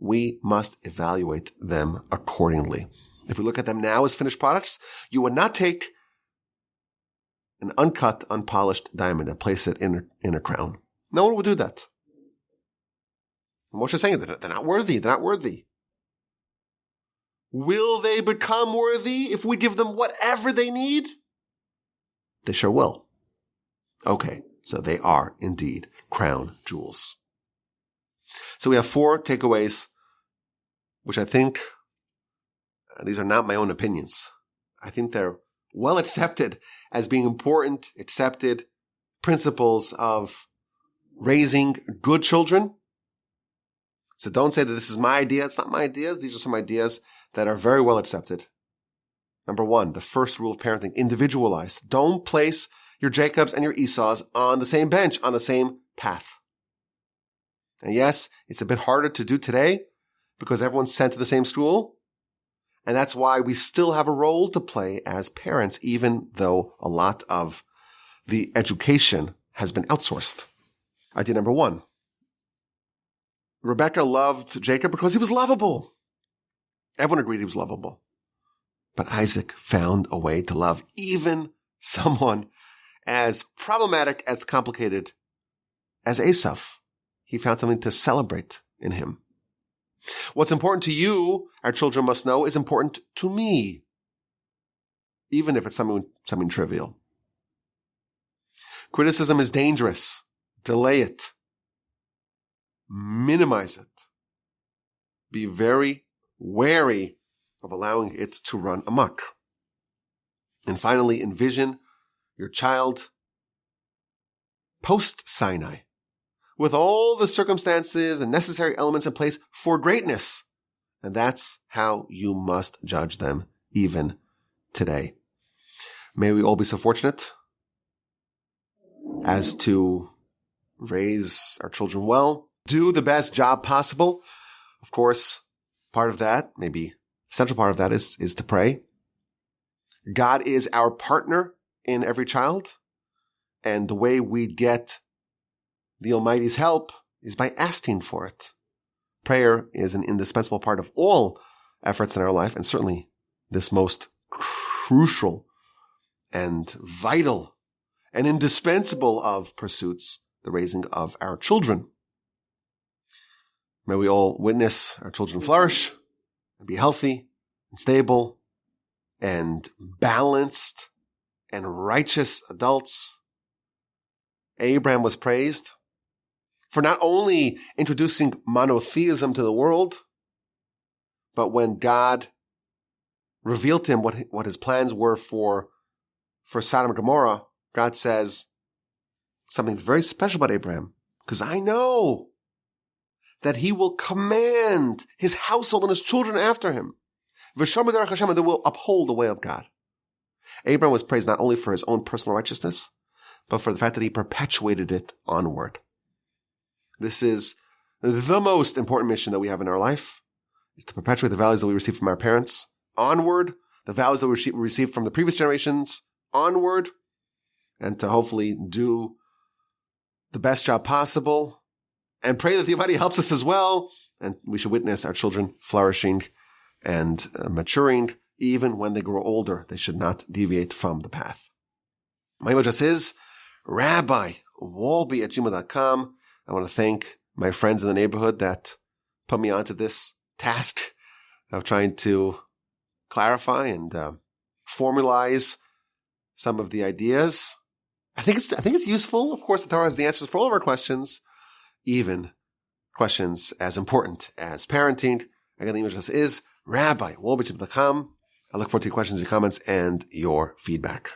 We must evaluate them accordingly. If we look at them now as finished products, you would not take an uncut, unpolished diamond and place it in a crown. No one would do that. Moshe is saying that they're not worthy. They're not worthy. Will they become worthy if we give them whatever they need? They sure will. Okay, so they are indeed crown jewels. So we have 4 takeaways, which I think, these are not my own opinions. I think they're well accepted as being important, accepted principles of raising good children. So don't say that this is my idea. It's not my ideas. These are some ideas that are very well accepted. Number 1, the first rule of parenting, individualized. Don't place your Jacobs and your Esau's on the same bench, on the same path. And yes, it's a bit harder to do today because everyone's sent to the same school. And that's why we still have a role to play as parents, even though a lot of the education has been outsourced. Idea number 1. Rebecca loved Jacob because he was lovable. Everyone agreed he was lovable. But Isaac found a way to love even someone as problematic, as complicated as Esau. He found something to celebrate in him. What's important to you, our children must know, is important to me, even if it's something trivial. Criticism is dangerous. Delay it. Minimize it. Be very wary of allowing it to run amok. And finally, envision your child post-Sinai, with all the circumstances and necessary elements in place for greatness. And that's how you must judge them even today. May we all be so fortunate as to raise our children well, do the best job possible. Of course, part of that, maybe central part of that is to pray. God is our partner in every child. And the way we get the Almighty's help is by asking for it. Prayer is an indispensable part of all efforts in our life, and certainly this most crucial and vital and indispensable of pursuits, the raising of our children. May we all witness our children flourish, and be healthy and stable and balanced and righteous adults. Abraham was praised for not only introducing monotheism to the world, but when God revealed to him what his plans were for Sodom and Gomorrah, God says something that's very special about Abraham, because I know that he will command his household and his children after him. V'shamar derech Hashem, and they will uphold the way of God. Abraham was praised not only for his own personal righteousness, but for the fact that he perpetuated it onward. This is the most important mission that we have in our life, is to perpetuate the values that we receive from our parents onward, the values that we received from the previous generations onward, and to hopefully do the best job possible and pray that the Almighty helps us as well. And we should witness our children flourishing and maturing. Even when they grow older, they should not deviate from the path. My email address is rabbiwolbe@gmail.com. I want to thank my friends in the neighborhood that put me onto this task of trying to clarify and formalize some of the ideas. I think it's useful. Of course, the Torah has the answers for all of our questions, even questions as important as parenting. Again, the email address is rabbiwolbe@gmail.com. I look forward to your questions, your comments, and your feedback.